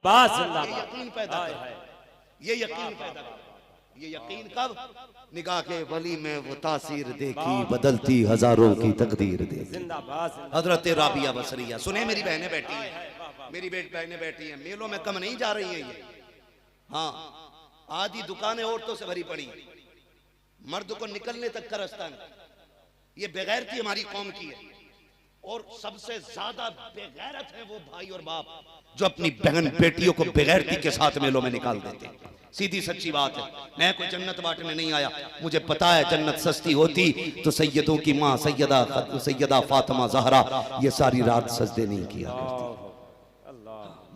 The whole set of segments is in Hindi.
अब्बास जिंदाबाद। यकीन पैदा कर, ये यकीन पैदा कर। ये यकीन कब? निगाह के वली में वो तासीर देखी, बदलती हजारों की तकदीर देखी। जिंदाबाद। हजरत राबिया बसरिया। सुने मेरी बहनें बैठी हैं, मेरी बहनें बैठी हैं, मेलों में कम नहीं जा रही हैं ये। हाँ, आधी दुकानें औरतों से भरी पड़ी, मर्द को निकलने तक का रास्ता नहीं। ये बेगैरती हमारी कौम की है, और सबसे ज्यादा बेगैरत है वो भाई और बाप जो अपनी बहन बेटियों को बेगैरती के साथ मेलों में निकाल देते हैं। सीधी सच्ची बात है, मैं कोई जन्नत बांटने नहीं आया, मुझे पता है जन्नत सस्ती होती तो सैयदों की माँ सैयदा फातिमा ज़हरा ये सारी रात सजदे नहीं किया करती।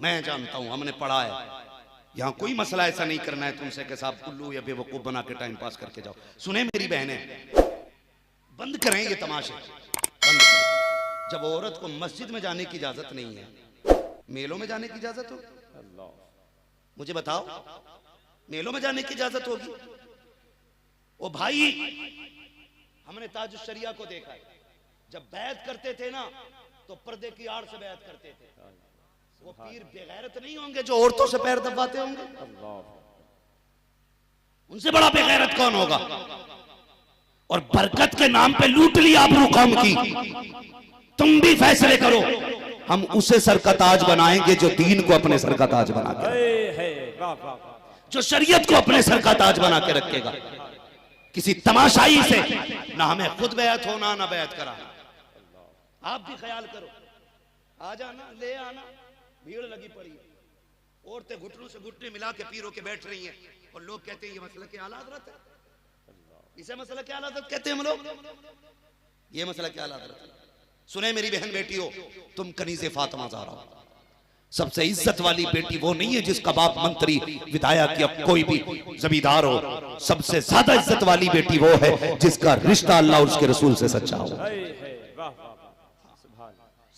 मैं जानता हूँ, हमने पढ़ा है। यहाँ कोई मसला ऐसा नहीं करना है तुमसे कि साहब उल्लू या बेवकूफ बना के टाइम पास करके जाओ। सुने मेरी बहनें, बंद करें ये तमाशे, बंद करें। जब औरत को मस्जिद में जाने की इजाजत नहीं है, मेलों में जाने की इजाजत हो? मुझे बताओ, मेलों में जाने की इजाजत होगी? ओ भाई, हमने ताज शरिया को देखा है, जब बैत करते थे ना तो पर्दे की आड़ से बैत करते थे। वो पीर बेगैरत नहीं होंगे जो औरतों से पैर दबाते होंगे? उनसे बड़ा बेगैरत कौन होगा? और बरकत के नाम पे लूट ली आबरू कौम की। तुम भी फैसले करो, हम उसे सर का ताज बनाएंगे जो दीन को अपने सर का ताज बना के, जो शरीयत को अपने सर का ताज बना के रखेगा। किसी तमाशाई से ना हमें खुद बैत होना ना बैत कराना। आप भी ख्याल करो, आ जाना, ले आना, भीड़ लगी पड़ी है, औरतें घुटनों से घुटने मिला के पीरों के बैठ रही हैं, और लोग कहते हैं ये मसला क्या हज़रत है, इसे मसला क्या हज़रत कहते हैं हम लोग, ये मसला क्या हज़रत है। सुने मेरी बहन बेटियों, तुम कनीज़े फातिमा ज़हरा हो। सबसे इज्जत वाली बेटी वो नहीं है जिसका बाप मंत्री विधायक या कोई भी जमींदार हो। सबसे ज्यादा इज्जत वाली बेटी वो है जिसका रिश्ता अल्लाह और उसके रसूल से सच्चा हो।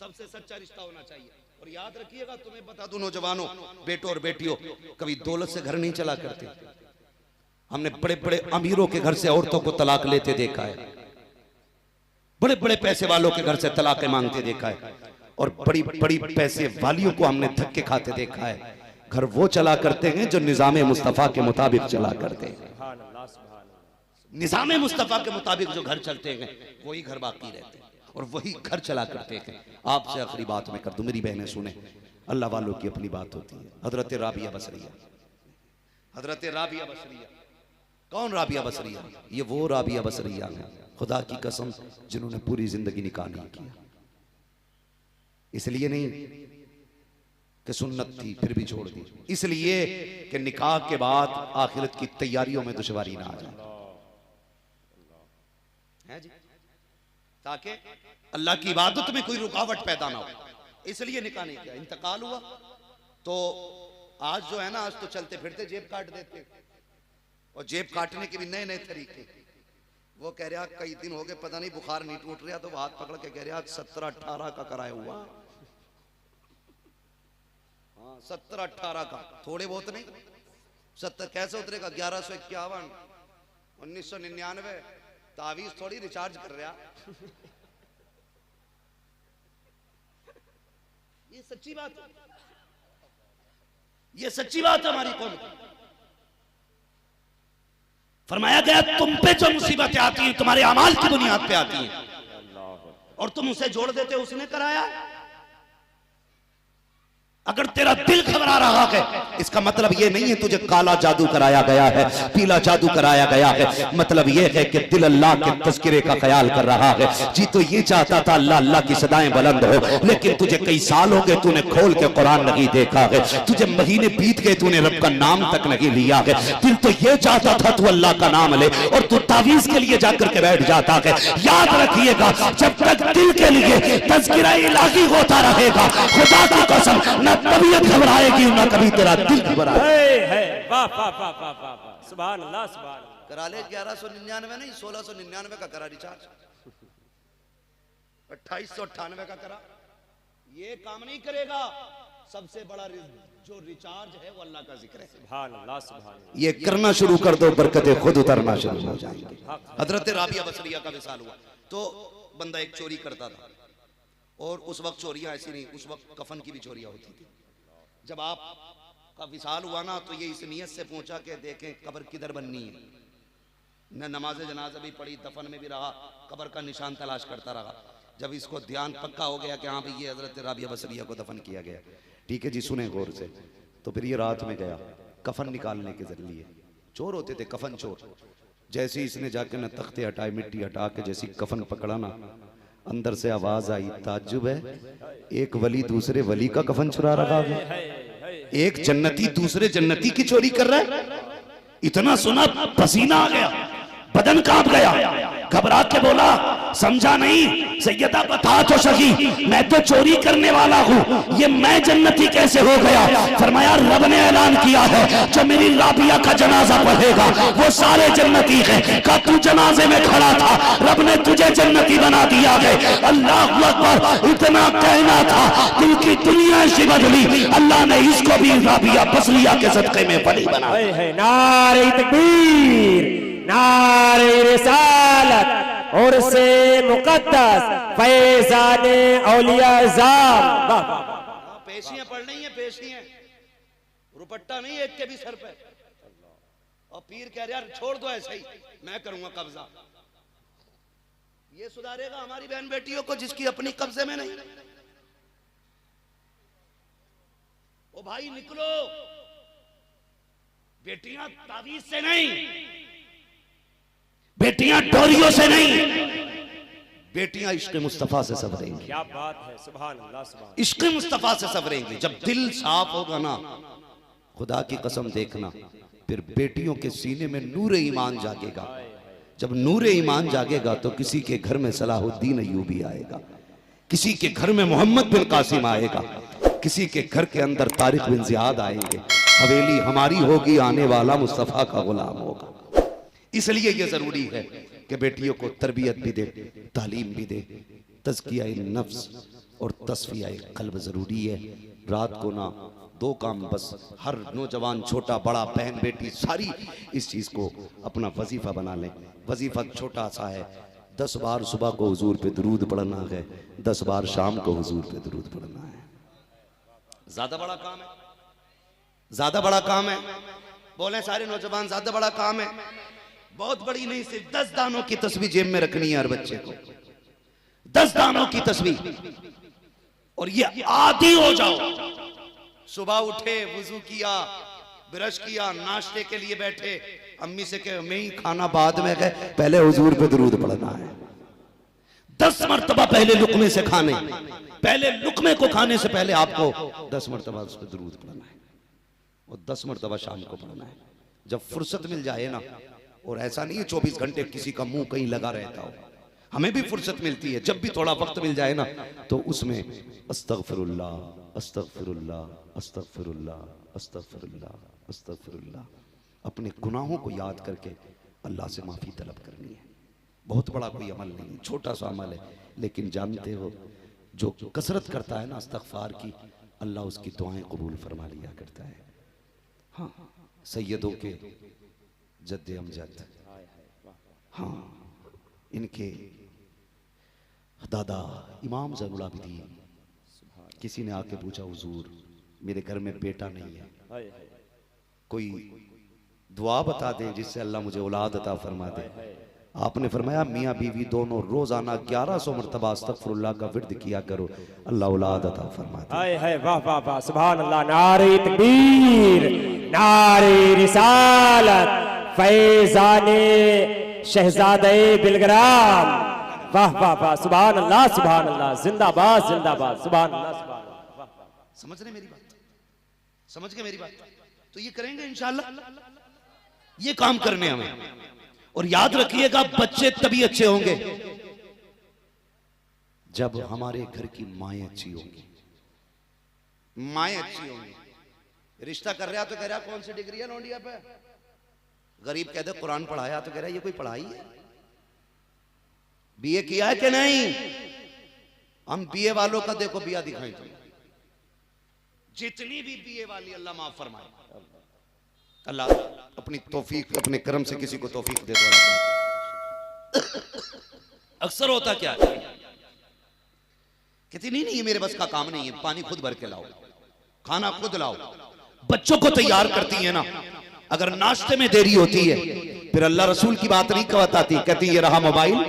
सबसे सच्चा रिश्ता होना चाहिए। और याद रखिएगा, तुम्हें बता दूं नौजवानों, बेटों और बेटियों, कभी दौलत से घर नहीं चला करते। हमने बड़े बड़े अमीरों के घर से औरतों को तलाक लेते देखा है, बड़े बड़े पैसे वालों के घर से तलाक मांगते देखा है, और बड़ी बड़ी पैसे वालियों को हमने धक्के खाते देखा है। घर वो चला करते हैं जो निजामे मुस्तफा के मुताबिक चला करते हैं। निजामे मुस्तफा के मुताबिक जो घर चलते हैं वही घर बाकी रहते हैं, और वही घर चला करते हैं। आपसे आखिरी बात मैं कर दूं, मेरी बहनें सुने, अल्लाह वालों की अपनी बात होती है। हजरत राबिया बसरिया, हजरत राबिया बसरिया, कौन राबिया बसरिया? ये वो राबिया बसरिया है, खुदा की कसम, जिन्होंने पूरी जिंदगी निकाह नहीं किया। इसलिए नहीं कि सुन्नत थी फिर भी छोड़ दी, इसलिए कि निकाह के बाद आखिरत की तैयारियों में दुश्वारी ना आ जाए, है जी, ताकि अल्लाह की इबादत में कोई रुकावट पैदा ना हो। इसलिए निकाह नहीं किया। इंतकाल हुआ तो आज जो है ना, आज तो चलते फिरते जेब काट देते, और जेब काटने के भी नए नए तरीके। वो कह रहा कई दिन हो गए पता नहीं बुखार नहीं टूट रहा, तो वो हाथ पकड़ के कह रहा 17-18 का कराया हुआ। हाँ, 17-18 का, थोड़े बहुत नहीं। 70 कैसे उतरेगा? 1151, 1999, तावीज थोड़ी रिचार्ज कर रहा। ये सच्ची बात है, ये सच्ची बात है हमारी कौम की। फरमाया गया तुम पे जो मुसीबतें आती हैं तुम्हारे अमाल की बुनियाद पे आती हैं, और तुम उसे जोड़ देते हो उसने कराया। अगर तेरा दिल घबरा रहा है, इसका मतलब यह नहीं है तुझे काला जादू कराया गया है, पीला जादू कराया गया है। मतलब यह है कि दिल अल्लाह के तज़किरे का ख्याल कर रहा है। जी तो ये चाहता था अल्लाह अल्लाह की सदाएं बुलंद हो, लेकिन तुझे कई साल हो गए तूने खोल के कुरान नहीं देखा है, तुझे महीने बीत गए तूने रब का नाम तक नहीं लिया है। दिल तो ये चाहता था तू अल्लाह का नाम ले, और तू तावीज के लिए जाकर के बैठ जाता है। याद रखिएगा, जब तक दिल के लिए तज़किरा इलाही होता रहेगा, खुदा की कसम न तबीयत घबराएगी ना कभी तेरा दिल घबराएगा। वाह वाह वाह वाह वाह, सुभान अल्लाह, सुभान। करा ले 1199 नहीं, 1699 का करा रिचार्ज, 2898 का करा, ये काम नहीं करेगा। सबसे बड़ा जो रिचार्ज है वो अल्लाह का जिक्र है। सुभान अल्लाह, सुभान अल्लाह। ये करना शुरू कर दो, बरकतें खुद उतरना शुरू हो जाएंगी। हजरत राबिया बसरिया का विसाल हुआ तो बंदा एक चोरी करता था, और उस वक्त चोरियां ऐसी नहीं, उस वक्त कफन की भी चोरियां होती थी। जब आप का विसाल हुआ ना तो ये इस नियत से पहुंचा के देखें कब्र किधर बननी है। न नमाज जनाजा भी पढ़ी, दफन में भी रहा, कब्र का निशान तलाश करता रहा। जब इसको ध्यान पक्का हो गया कि हाँ भाई ये हजरत राबिया बसरिया को दफन किया गया, ठीक है जी सुने गौर से, तो फिर ये रात में गया कफन निकालने के जरिए। चोर होते थे कफन चोर। जैसे ही इसने जाके ना तख्ते हटाए, मिट्टी हटा के जैसी कफन पकड़ा ना, अंदर से आवाज आई, ताज्जुब है, एक वली दूसरे वली का कफन चुरा रखा है, एक जन्नती दूसरे जन्नती की चोरी कर रहा है। इतना सुना पसीना आ गया, बदन कांप गया, घबरा के बोला समझा नहीं सैयदा बता तो सही, मैं तो चोरी करने वाला हूँ, ये मैं जन्नती कैसे हो गया? फरमाया रब ने ऐलान किया है जो मेरी राबिया का जनाजा पढ़ेगा वो सारे जन्नती हैं। का तू जनाजे में खड़ा था, रब ने तुझे जन्नती बना दिया है। अल्लाह अकबर, इतना कहना था दिल की दुनिया से बदली, अल्लाह ने इसको भी राबिया बसरिया के सदके में बड़ी बना। नारे तकबीर, नारे रिसालत और से मुकद्दस फैजाने औलिया ज़ाम। पेशियां पढ़नी है, पेशियां, रुपट्टा नहीं एक के भी सर पे। और पीर कह रहा यार छोड़ दो ऐसे ही, मैं करूंगा कब्जा। ये सुधारेगा हमारी बहन बेटियों को जिसकी अपनी कब्जे में नहीं। ओ भाई निकलो, बेटियां तावीज से नहीं, बेटियां डोरियों से नहीं, बेटियां इश्क मुस्तफा से सबरेंगी। क्या बात है, सुभान अल्लाह, सुभान। इश्क मुस्तफा से सबरेंगी। जब दिल साफ होगा ना, खुदा की कसम देखना, फिर बेटियों के सीने में नूर ईमान जागेगा। जब नूर ईमान जागेगा तो किसी के घर में सलाहुद्दीन अय्यूबी आएगा, किसी के घर में मोहम्मद बिन कासिम आएगा, किसी के घर के अंदर तारिक बिन जियाद आएंगे। हवेली हमारी होगी, आने वाला मुस्तफा का गुलाम होगा। इसलिए यह जरूरी है कि बेटियों को तरबियत भी दे, तालीम भी दे, तज़किया नफ्स और तस्फिया क़ल्ब जरूरी है। रात को ना दो काम बस, हर नौजवान छोटा बड़ा बहन बेटी सारी इस चीज को अपना वजीफा बना लें। वजीफा छोटा सा है, 10 बार सुबह को हुजूर पे दरूद पढ़ना है, 10 बार शाम को हुजूर पे दरूद पढ़ना है। ज्यादा बड़ा काम है, ज्यादा बड़ा काम है। बोले सारे नौजवान ज्यादा बड़ा काम है। बहुत बड़ी नहीं, सिर्फ 10 दानों की तस्बीह जेब में रखनी है हर बच्चे को, 10 दानों की तस्बीह। और ये आदी हो जाओ, सुबह उठे, वुजू किया, ब्रश किया, नाश्ते के लिए बैठे, अम्मी से कहे मैं ही खाना बाद में गए, पहले हुजूर पे दरूद पढ़ना है। 10 मरतबा पहले लुकमे से खाने, पहले लुकमे को खाने से पहले आपको 10 मरतबा उस पर दरूद पढ़ना है और 10 मरतबा शाम को पढ़ना है। जब फुर्सत मिल जाए ना, और ऐसा नहीं है 24 घंटे किसी का मुंह कहीं लगा रहता हो, हमें भी फुर्सत मिलती है। जब भी थोड़ा वक्त मिल जाए ना, तो उसमें अस्तगफिरुल्लाह अस्तगफिरुल्लाह अस्तगफिरुल्लाह अस्तगफिरुल्लाह अस्तगफिरुल्लाह, अपने गुनाहों को याद करके अल्लाह से माफ़ी तलब करनी है। बहुत बड़ा कोई अमल नहीं, छोटा सा अमल है, लेकिन जानते हो जो कसरत करता है ना इस्तगफार की, अल्लाह उसकी दुआएं कबूल फरमा लिया करता है। हाँ, सैयदों के जद्दे अमजद, हाँ, इनके दादा इमाम ज़ैनुल आबिदीन, किसी ने आके पूछा हुजूर मेरे घर में बेटा नहीं है, कोई दुआ बता दें जिससे अल्लाह मुझे औलाद अता फरमा दे। आपने फरमाया मियाँ बीवी दोनों रोजाना 1100 मरतबा अस्तगफिरुल्लाह का विर्द किया करो, अल्लाह औलाद अता फरमा दे। हाय हाय, वाह वाह वाह, सुभान अल्लाह। नारे तकबीर, नारे रिसालत, फैजाने शहजादे बिलग्राम, वाह वाह वाह, सुभान अल्लाह सुभान अल्लाह, जिंदाबाद जिंदाबाद, सुभान अल्लाह सुभान अल्लाह। समझ रहे मेरी बात? समझ गए मेरी बात? तो ये करेंगे इंशाअल्लाह, ये काम करने हमें। और याद रखिएगा बच्चे तभी अच्छे होंगे जब हमारे घर की माएँ अच्छी होंगी। माएँ अच्छी होंगी। रिश्ता कर रहा तो कह रहा कौन सी डिग्री है लौंडिया पे? गरीब कहते कुरान पढ़ाया तो कह रहा ये कोई पढ़ाई है? बीए किया है कि नहीं? हम बीए वालों का देखो बिया दिखाएं तो जितनी भी बीए वाली अल्लाह माफ फरमाए, अल्लाह अपनी तौफीक अपने करम से किसी को तौफीक दे दो। अक्सर होता क्या है, कहती नहीं नहीं ये मेरे बस का काम नहीं है, पानी खुद भर के लाओ, खाना खुद लाओ, बच्चों को तैयार करती है ना, अगर नाश्ते में देरी होती है फिर अल्लाह रसूल की बात नहीं बताती, कहती ये रहा मोबाइल,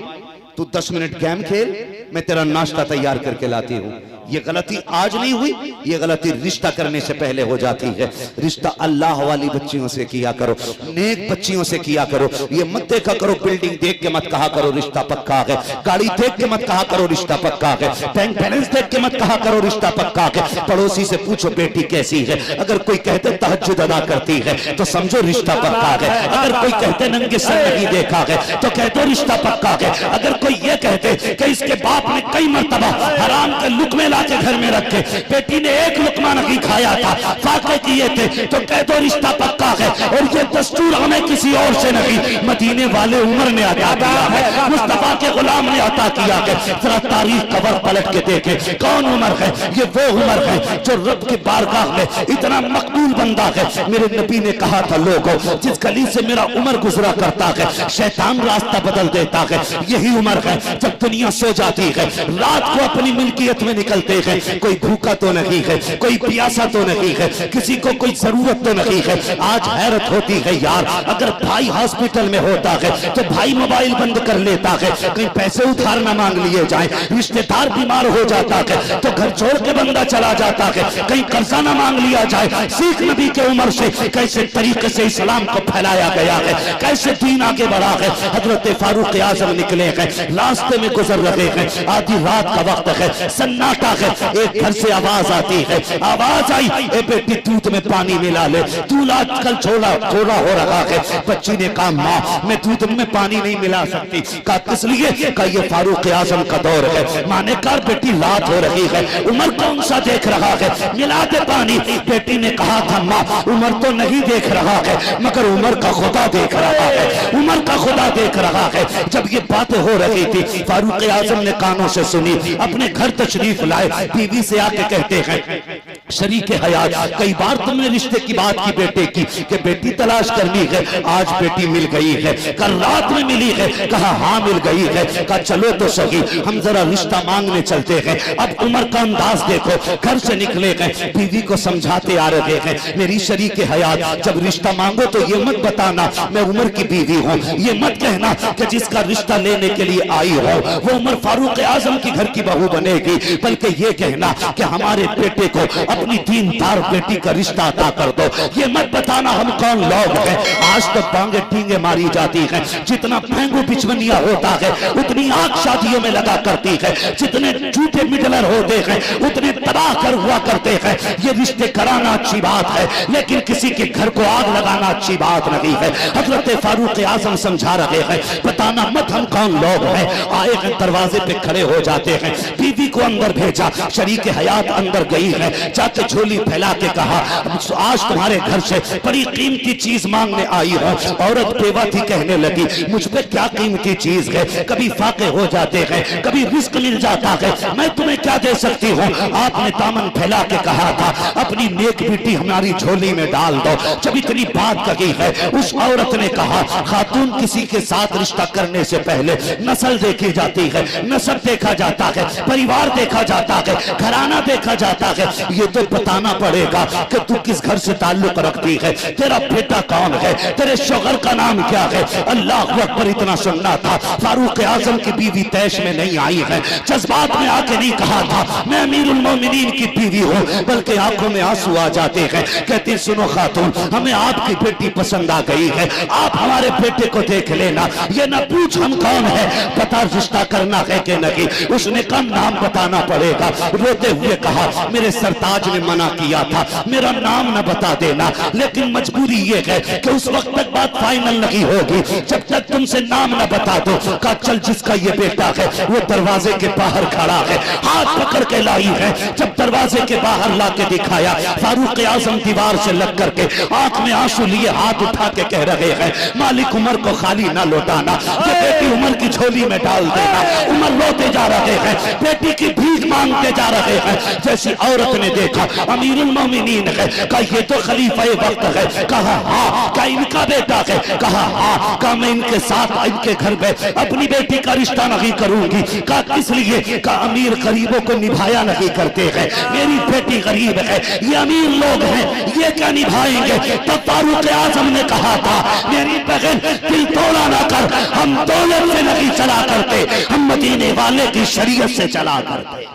तू 10 मिनट गेम खेल, मैं तेरा नाश्ता तैयार करके लाती हूं। ये गलती आज नहीं हुई, ये गलती रिश्ता करने से पहले हो जाती है। रिश्ता अल्लाह वाली बच्चियों से किया करो, नेक बच्चियों से किया करो। ये मत देखा करो, बिल्डिंग देख के मत कहा करो रिश्ता पक्का है, गाड़ी देख के मत कहा करो रिश्ता पक्का है, बैंक बैलेंस देख के मत कहा करो रिश्ता पक्का है। पड़ोसी से पूछो बेटी कैसी है, अगर कोई कहते तहज्जुद अदा करती है तो समझो रिश्ता पक्का है। अगर कोई कहते नंगे सर नहीं देखा है तो कहते रिश्ता पक्का है। अगर कोई ये कहते कि इसके बाप ने कई मर्तबा हराम के लुकमे लाके घर में रखे, बेटी ने एक लुकमा नहीं खाया था, फाके किए थे, तो कह दो रिश्ता पक्का है। और ये दस्तूर हमें किसी और से नहीं, मदीने वाले उमर ने अता किया है, मुस्तफा के गुलाम ने अता किया है। जरा तारीख कवर पलट के देखे कौन उमर है। ये वो उमर है जो रब की बारगाह में इतना मकबूल बंदा है। मेरे नबी ने कहा था, लोगों जिस गली से मेरा उमर गुजरा करता है शैतान रास्ता बदल देता है, यही उमर है जब दुनिया सो जाती है, रात को अपनी मिल्कियत में निकलते हैं। कोई भूखा तो नहीं है, कोई प्यासा तो नहीं है, किसी को कोई जरूरत तो नहीं है। आज हैरत होती है यार, अगर भाई हॉस्पिटल में होता है तो भाई मोबाइल बंद कर लेता है, कहीं पैसे उधार ना मांग लिए जाए। रिश्तेदार बीमार हो जाता है तो घर छोड़ के बंदा चला जाता है, कहीं कर्जा ना मांग लिया जाए। सीख नबी के उमर से कैसे तरीके से इस्लाम को फैलाया गया है, कैसे दीन आगे बढ़ा है। हजरत फारूक आजम निकले हैं, रास्ते में गुजर रहे हैं, आधी रात का वक्त है, सन्नाटा है। एक घर से आवाज आती है, आवाज आई, ए बेटी दूध में पानी मिला ले, दूध आजकल थोड़ा हो रहा है। बच्ची ने कहा माँ मैं दूध में पानी नहीं मिला सकती। कहा किस लिए? कहा ये फारूक आजम का दौर है। माँ ने कहा बेटी रात हो रही है, उमर कौन सा देख रहा है, मिला दे पानी। बेटी ने कहा था माँ उमर तो नहीं देख रहा है मगर उमर का खुदा देख रहा है, उमर का खुदा देख रहा है। जब ये बातें हो रही थी फारूक आजम ने कानों से सुनी, अपने घर तशरीफ लाए, बीवी से आके कहते हैं शरीके हयात कई बार तुमने रिश्ते की बात की बेटे की कि बेटी तलाश करनी है, आज बेटी मिल गई है, कल रात में मिली है। कहा हाँ मिल गई है। कहा चलो तो सही हम जरा रिश्ता मांगने चलते हैं। अब उमर का अंदाज देखो, घर से निकले हैं, बीवी को समझाते आ रहे हैं मेरी शरीके हयात जब रिश्ता मांगो तो ये मत बताना मैं उमर की बीवी हूँ, ये मत कहना कि जिसका रिश्ता लेने के लिए आई हो वो उमर फारूक आजम की घर की बहू बनेगी, बल्कि ये कहना कि हमारे बेटे को अपनी दीनदार बेटी का रिश्ता अता कर दो। ये मत बताना हम कौन लोग हैं। आज तो बांगे टींगे मारी जाती हैं, जितना महंगू बिचवनिया होता है उतनी आग शादियों में लगा करती है, जितने झूठे मिडलर होते हैं उतने तबाह कर हुआ करते हैं। ये रिश्ते कराना अच्छी बात है लेकिन किसी के घर को आग लगाना अच्छी बात नहीं है। हजरत फारूक आजम समझा रहे हैं बताना मत हम कौन लोग हैं। आए हैं दरवाजे पे खड़े हो जाते हैं, बीवी को अंदर भेजा, शरीके हयात अंदर गई है, जाके झोली फैला के कहा आज तुम्हारे घर से बड़ी कीमती चीज मांगने आई हो। औरत बेवा थी, कहने लगी मुझ पे क्या कीमती चीज है, कभी फाके हो जाते हैं, कभी रिस्क मिल जाता है, मैं तुम्हें क्या दे सकती हूँ। आपने दामन फैला के कहा था अपनी नेक बेटी हमारी झोली में डाल दो। जब इतनी बात कही है उस औरत ने कहा खातून किसी के साथ रिश्ता करने से पहले नस्ल देखी जाती है, नस्ब देखा जाता है, परिवार देखा जाता है, घराना देखा जाता है। ये तो बताना पड़ेगा कि तू किस घर से ताल्लुक रखती है, तेरा बेटा कौन है, तेरे शोहर का नाम क्या है। अल्लाह अकबर इतना सुनना था। फारूक आजम की बीवी तैश में नहीं आई है, जज्बात में आके नहीं कहा था मैं अमीरुल मोमिनीन की बीवी हूँ, बल्कि आंखों में आंसू आ जाते हैं। कहती सुनो खातून हमें आपकी बेटी पसंद आ गई है, आप हमारे बेटे को देख लेना, ये ना पूछ हम कौन है, बता रिश्ता करना है कि नहीं। उसने कहा नाम बताना पड़ेगा। रोते हुए कहा मेरे सरताज ने मना किया था मेरा नाम न बता देना, लेकिन मजबूरी ये है कि उस वक्त तक बात फाइनल नहीं होगी जब तक तुमसे नाम न बता दो। कहा चल जिसका ये बेटा है वो दरवाजे के बाहर खड़ा है, हाथ पकड़ के लाई है। जब दरवाजे के बाहर ला के दिखाया फारूक आजम दीवार से लग करके आंख में आंसू लिए हाथ उठा के कह रहे हैं मालिक उमर को खाली ना लौटाना, ये बेटी उमर की झोली में डाल देना। उमर रोते जा रहे हैं, बेटी की भीख मांगते जा रहे हैं। जैसी औरत ने देखा अमीरुल मोमिनीन है, कहा ये तो खलीफा वक्त है। कहा हाँ, क्या इनका बेटा है? कहा हाँ। कहा मैं इनके साथ इनके घर में अपनी बेटी का रिश्ता नहीं करूंगी। कहा किस लिए? कहा अमीर गरीबों को निभाया नहीं करते हैं, मेरी बेटी गरीब है, ये अमीर लोग हैं, ये क्या निभाएंगे। तब फारूक आजम ने कहा था मेरी बहन दिल तोड़ा ना कर, हम दौलत से नहीं चला करते, हम मदीने वाले की शरीयत से चला करते।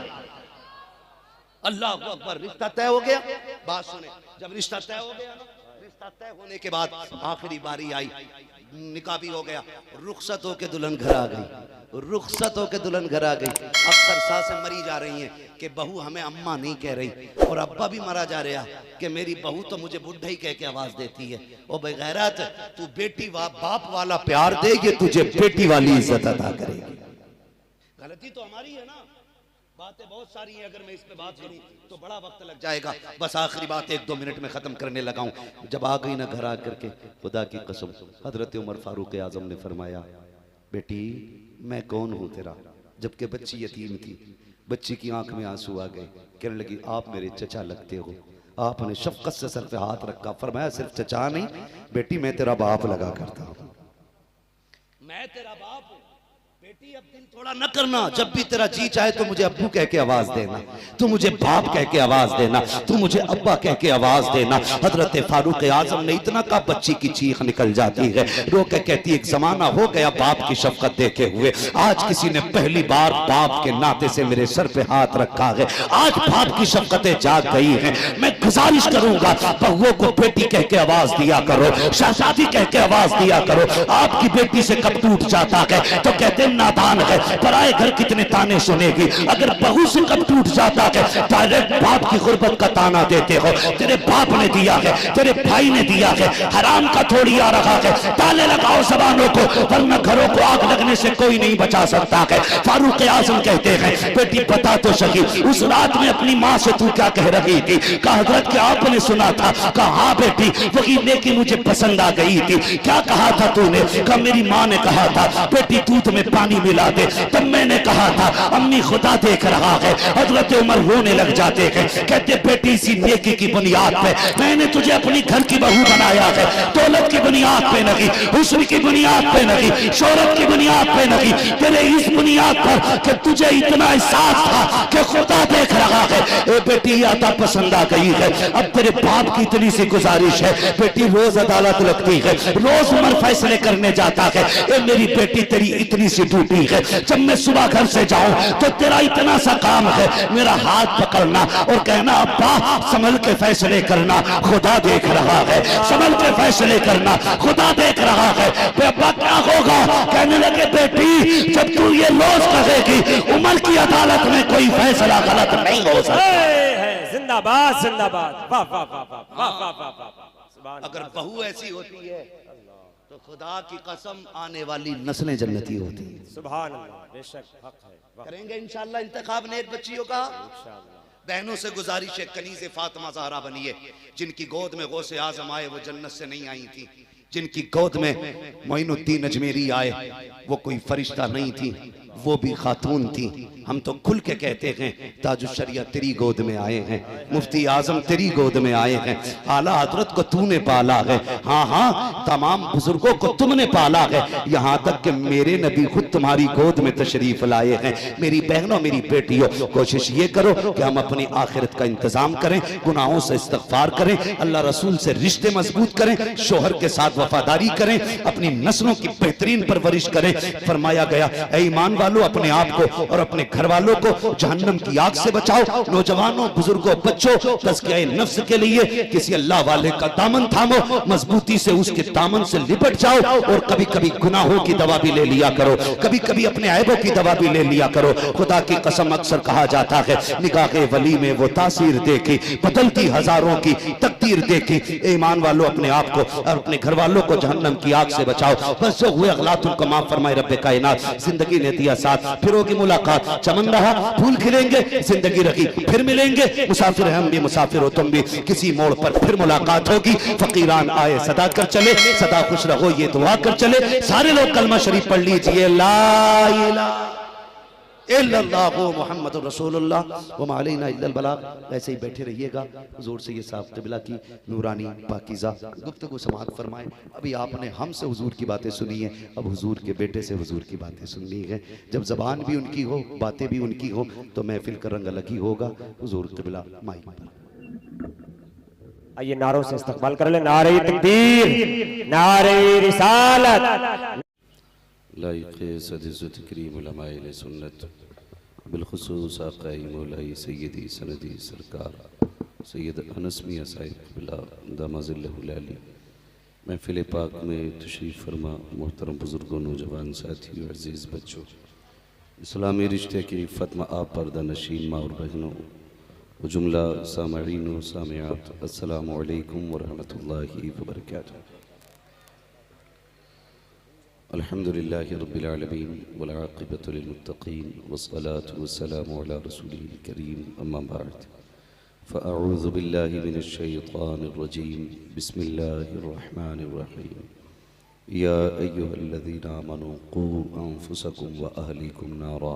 अल्लाह अकबर। रिश्ता तय हो गया। बात सुने, जब रिश्ता तय हो गया ना, रिश्ता तय होने के बाद आखिरी बारी आई, निकाह भी हो गया, रुखसत होके दुल्हन घर आ गई, रुखसत होके दुल्हन घर आ गई। अक्सर सासें मरी जा रही हैं कि बहू हमें अम्मा नहीं कह रही, और अब्बा भी मरा जा रहा कि मेरी बहू तो मुझे बुढ़ा ही कह के आवाज देती है। ओ बेगैरत, तू बेटी बाप वाला प्यार दे, ये तुझे बेटी वाली इज्जत अदा करेगी। गलती तो हमारी है ना, बातें बहुत सारी हैं, अगर मैं इस पे बात करूं तो बड़ा वक्त लग जाएगा। बस आखिरी बात 1-2 मिनट में खत्म करने लगा हूं। जब आ गई ना घर आकर के, खुदा की कसम, हजरत उमर फारूक आजम ने फरमाया बेटी मैं कौन हूं तेरा। जबकि बच्ची यतीम थी, बच्ची की आंख में आंसू आ गए, कहने लगी आप मेरे चचा लगते हो। आपने शफकत से सर पे हाथ रखा, फरमाया सिर्फ चचा नहीं बेटी मैं तेरा बाप लगा करता हूं, मैं तेरा बाप हूं बेटी। अब दिल थोड़ा न करना, जब भी तेरा जी चाहे तो मुझे अब्बू कह के आवाज देना, तू मुझे बाप कह के आवाज देना, तू मुझे अब्बा कह के आवाज देना। हजरत फारूक आजम ने इतना कहा बच्ची की चीख निकल जाती है, रो के कहती एक जमाना हो गया बाप की शफकत देखे हुए, आज किसी ने पहली बार बाप के नाते से मेरे सर पे हाथ रखा है, आज बाप की शफकतें जाग गई हैं। मैं गुजारिश करूंगा बहुओं को बेटी कह के आवाज दिया करो, शहजादी कह के आवाज दिया करो। आपकी बेटी से कब टूट जाता है तो कहते नादान है, पराए घर कितने ताने सुनेगी। अगर बहू से कब टूट जाता है डायरेक्ट बाप की गुर्बत का ताना देते हो, तेरे बाप ने दिया है, तेरे भाई ने दिया है, हराम का थोड़ी आ रहा है। ताले लगाओ जबानों को, वरना घरों को आग लगने से कोई नहीं बचा सकता है। फारूक आजम कहते हैं बेटी बता तो सही उस रात में अपनी माँ से तू क्या कह रही थी। कहा हजरत क्या आपने सुना था। कहा हाँ बेटी वही नेकी मुझे पसंद आ गई थी। क्या कहा था तूने। कहा मेरी माँ ने कहा था बेटी दूध में पानी मिला दे। तब मैंने कहा था अम्मी खुदा देख रहा है। हजरत उमर रोने लग जाते हैं, कहते बेटी इसी नेकी की बुनियाद पे मैंने तुझे अपनी घर की बहू बनाया है, दौलत की बुनियाद पे नहीं, हुस्न की बुनियाद पे नहीं, शोहरत की बुनियाद पे नहीं, तेरे इस बुनियाद पर कि तुझे इतना एहसास था कि खुदा देख रहा है। ए बेटी आता पसंद आ गई है। अब तेरे बाप की इतनी सी गुजारिश है बेटी रोज अदालत लगती है, रोज उमर फैसले करने जाता है। ए मेरी बेटी तेरी इतनी सी ड्यूटी है, जब मैं सुबह घर से जाऊं तो तेरा इतना सा काम है मेरा हाथ पकड़ना और कहना अब्बा संभल के फैसले करना, खुदा देख रहा है। संभल के फैसले करना, खुदा देख रहा है। अब्बा क्या होगा। कहने लगे बेटी जब तू ये रोज कहेगी उमर की अदालत में कोई फैसला गलत नहीं हो सकता। जिंदाबाद जिंदाबाद, वाह वाह वाह वाह वाह वाह वाह। अगर बहू ऐसी होती है तो खुदा की कसम आने वाली नस्लें जन्नती होती है। सुभान अल्लाह, बेशक हक है। करेंगे इंशाअल्लाह इंतखाब नेक बच्चियों का। बहनों से गुजारिश है कनीज़े फातिमा ज़हरा बनिए। जिनकी गोद में गौसे आजम आए वो जन्नत से नहीं आई थी, जिनकी गोद में मोइनुद्दीन अजमेरी आए वो कोई फरिश्ता नहीं थी, वो भी खातून थी। हम तो खुल के कहते हैं ताजुश शरिया तेरी गोद में आए हैं, मुफ्ती आजम तेरी गोद में आए हैं, आला हजरत को तूने पाला है। हाँ हाँ तमाम बुजुर्गों को तुमने पाला है, यहाँ तक कि मेरे नबी खुद तुम्हारी गोद में तशरीफ लाए हैं। मेरी बहनों मेरी बेटियों कोशिश ये करो कि हम अपनी आखिरत का इंतजाम करें, गुनाहों से इस्तगफार करें, अल्लाह रसूल से रिश्ते मजबूत करें, शोहर के साथ वफादारी करें, अपनी नस्लों की बेहतरीन परवरिश करें। फरमाया गया ऐ ईमान वालों अपने आप को और अपने घर वालों को जहन्नम की आग से बचाओ। नौजवानों बुजुर्गों बच्चों तज़किया नफ्स के लिए किसी अल्लाह वाले का दामन थामो, मजबूती से उसके दामन से लिपट जाओ और कभी कभी गुनाहों की दवा भी ले लिया करो, कभी कभी अपने ऐबों की दवा भी ले लिया करो। खुदा की कसम अक्सर कहा जाता है निगाहे वली में वो तासीर देखी, बदलती हजारों की तकदीर देखी। ईमान वालों अपने आप को और अपने घर वालों को जहन्नम की आग से बचाओ। बस जो हुए अगलात उनको माफ फरमाए रब्बे कायनात। जिंदगी ने दिया साथ, फिर होगी मुलाकात, चमन रहा फूल खिलेंगे, जिंदगी रही फिर मिलेंगे। मुसाफिर हम भी मुसाफिर हो तुम भी, किसी मोड़ पर फिर मुलाकात होगी। फकीरान आए सदा कर चले, सदा खुश रहो ये दुआ कर चले। सारे लोग कलमा शरीफ पढ़ लीजिए ला इलाहा इल्लल्लाहु मुहम्मदुर रसूलुल्लाह व मा अलैना इल्लल बलाग। ऐसे ही बैठे रहिएगा। हुजूर से ये साहब क़िबला की नूरानी पाकीज़ा गुफ्तगू समाअत फरमाएं। अभी आपने हमसे हुजूर की बातें सुनी है, अब हुजूर के बेटे से हुजूर की बातें सुननी है। जब ज़बान भी उनकी हो, बातें भी उनकी हो, तो महफिल का रंग अलग ही होगा। हुजूर क़िबला माइक पर। आइए नारों से इस्तकबाल कर ले। नारे तकबीर, नारे रिसालत। लाइक़े सद-ए-इज़्ज़त करीम उलमाए सुन्नत बिलखुसूस आक़ाई मौलाई सय्यदी सनदी सरकार सैयद अनस मियां साहिब क़िबला दामज़िल्लहुल आली महफ़िल पाक में तशरीफ़ फरमा मोहतरम बुज़ुर्गों, नौजवान साथियों, अज़ीज़ बच्चों, इस्लामी रिश्ते की फ़त्मा आप पर्दा नशीन माँ और बहनों, जुमला सामईन व सामियात, अस्सलामु अलैकुम व रहमतुल्लाहि व बरकातुहू। अल्हम्दुलिल्लाहि रब्बिल आलमीन वल आक़िबतु लिल मुत्तक़ीन वस्सलातु वस्सलामु अला रसूलिल करीम, अम्मा बाद फ़अऊज़ु बिल्लाहि मिनश शैतानिर रजीम, बिस्मिल्लाहिर रहमानिर रहीम। या अय्युहल्लज़ीना आमनू क़ू अन्फुसकुम व अहलीकुम नारा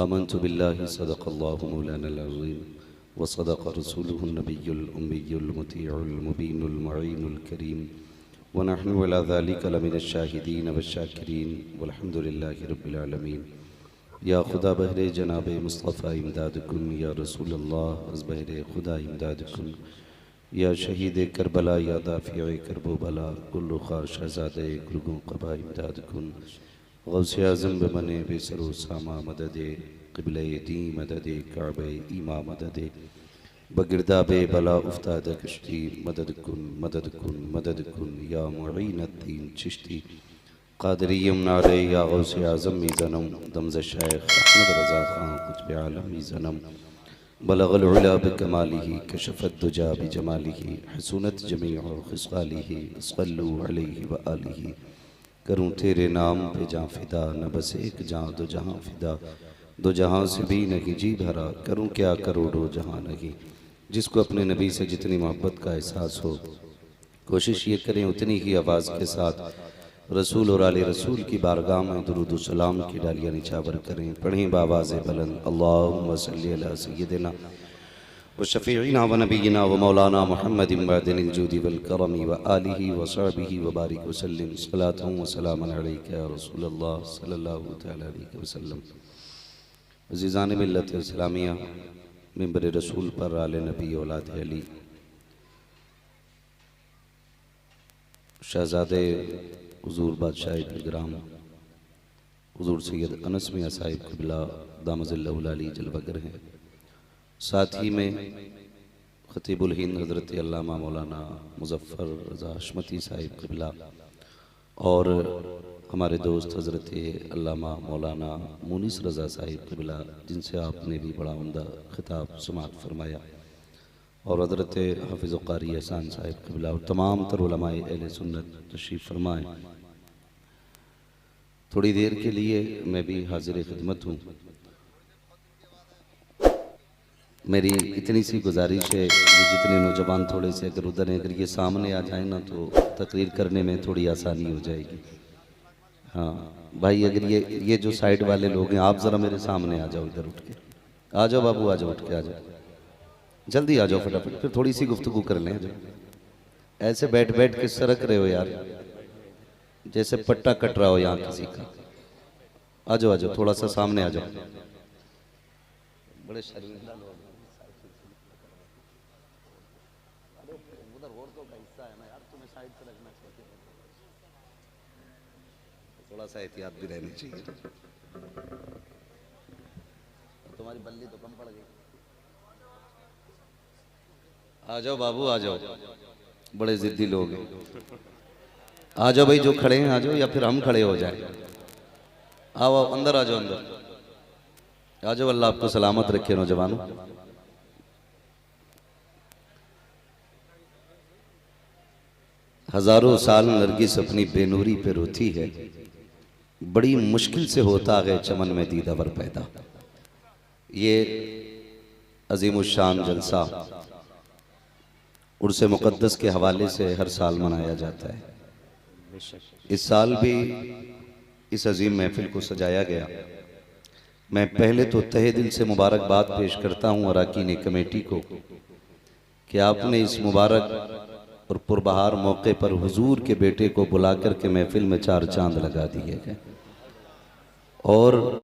आमन्तु बिल्लाहि सदक़ल्लाहु मौलानल अज़ीम व सदक़ रसूलुहुन नबियुल उम्मियुल मुतीउल मुबीनुल मुईनुल करीम व नहनु अला ज़ालिका लमिनश शाहिदीन वश्शाकिरीन वल्हम्दुलिल्लाहि रब्बिल आलमीन। या खुदा बहरे जनाबे मुस्तफ़ा इमदाद कुन, या रसूल अल्लाह अज़ बहरे खुदा इमदाद कुन, या शहीद करबला, या दाफ़िए करबो बला, कुल्लु ख़ा शहज़ादे गुरगों क़बा इमदाद कुन, गौसे आज़म बमने बेसरो सामा मददे, क़िबले दी मददे, काबे ईमा मददे, बगिरदाबे बला उफ्ताद कश्ती, मदद कुन मदद कुन मदद कुन, या मुईनुद्दीन चिश्ती क़ादिरियम नारे, या गौसे आज़म मीज़नम दमज़ शेख अहमद रज़ा ख़ान कुतुब आलम मीज़नम, बलगल उला बिकमालिही कशफ़त दुजा बिजमालिही, हसूनत जमीउ ख़िसालिही सल्लु अलैहि व आलिही। करूँ तेरे नाम पे जाँ फ़िदा, न बस एक जाँ दो जहाँ फ़िदा, दो जहाँ से भी नहीं जी भरा, करूँ क्या करोड़ों जहाँ नहीं। जिसको अपने नबी से जितनी मोहब्बत का एहसास हो, कोशिश ये करें उतनी ही आवाज़ के साथ रसूल और आले रसूल की बारगाह में दुरूद व सलाम की डालियाँ निछावर करें। पढ़ें बावाज़ बुलंद, अल्लाहुम्मा सल्ली अला सय्यदिना व शफ़ीइना व नबीना व मौलाना मुहम्मदिन वादिनिल जूदी वल करमी व आलिही व सहबिही व बारिक वसल्लिम सलातुन व सलामुन अलैका या रसूलल्लाह सल्लल्लाहु तआला अलैहि वसल्लम। अज़ीज़ान मिल्लत इस्लामिया, मिंबर रसूल पर आले नबी औलाद अली, शहज़ादे हुज़ूर बादशाह बिलग्राम हुज़ूर सैयद अनस मियां साहिब क़िबला दामज़िल्लहुल आली जलवागर हैं। साथ ही में ख़तीबुल हिंद हज़रत अल्लामा मौलाना मुज़फ़्फ़र रज़ा हशमती साहिब क़िबला और हमारे दोस्त हज़रत अल्लामा मौलाना मुनीस रज़ा साहिब क़िबला, जिनसे आपने भी बड़ा उम्दा खिताब समाअत फरमाया, और हज़रत हाफ़िज़ क़ारी एहसान साहिब क़िबला और तमाम तर उलमाए अहले सुन्नत तशरीफ़ फरमाएँ। थोड़ी देर के लिए मैं भी हाज़िर खिदमत हूँ। मेरी इतनी सी गुजारिश है कि जितने नौजवान थोड़े से अगर उधर हैं, अगर ये सामने आ जाए ना तो तकरीर करने में थोड़ी आसानी हो जाएगी। हाँ भाई, अगर ये जो साइड वाले लोग हैं, आप ज़रा मेरे सामने आ जाओ, इधर उठ के आ जाओ बाबू, आ जाओ, उठ के आ जाओ, जल्दी आ जाओ फटाफट, फिर थोड़ी सी गुफ्तगू कर लें। ऐसे बैठ बैठ के सरक रहे हो यार, जैसे पट्टा कट रहा हो यहाँ किसी का। आ जाओ आ जाओ, थोड़ा सा सामने आ जाओ। बड़े शर्मिंदा लोग हैं। उधर औरतों का हिस्सा है ना यार, तुम्हें साइड पे रखना चाहिए, थोड़ा सा एहतियात भी रहनी चाहिए। तुम्हारी बल्ली तो कम पड़ गई। आ जाओ बाबू, आ जाओ, बड़े जिद्दी लोग हैं। आ जाओ भाई, जो खड़े हैं आ जाओ, या फिर हम खड़े हो जाएं। आओ आओ, अंदर आ जाओ, अंदर आ जाओ। अल्लाह आपको सलामत रखे नौजवानों। हजारों साल नरगिस अपनी बेनूरी पे रोती है, बड़ी मुश्किल से होता है चमन में दीदावर पैदा। ये अजीमुशान जलसा उर्स मुक़द्दस के हवाले से हर साल मनाया जाता है। इस साल भी इस अजीम महफिल को सजाया गया। मैं पहले तो तहे दिल से मुबारकबाद पेश करता हूँ अराकीन कमेटी को कि आपने इस मुबारक और पुरबहार मौके पर हुजूर के बेटे को बुला कर के महफिल में चार चांद लगा दिए गए। और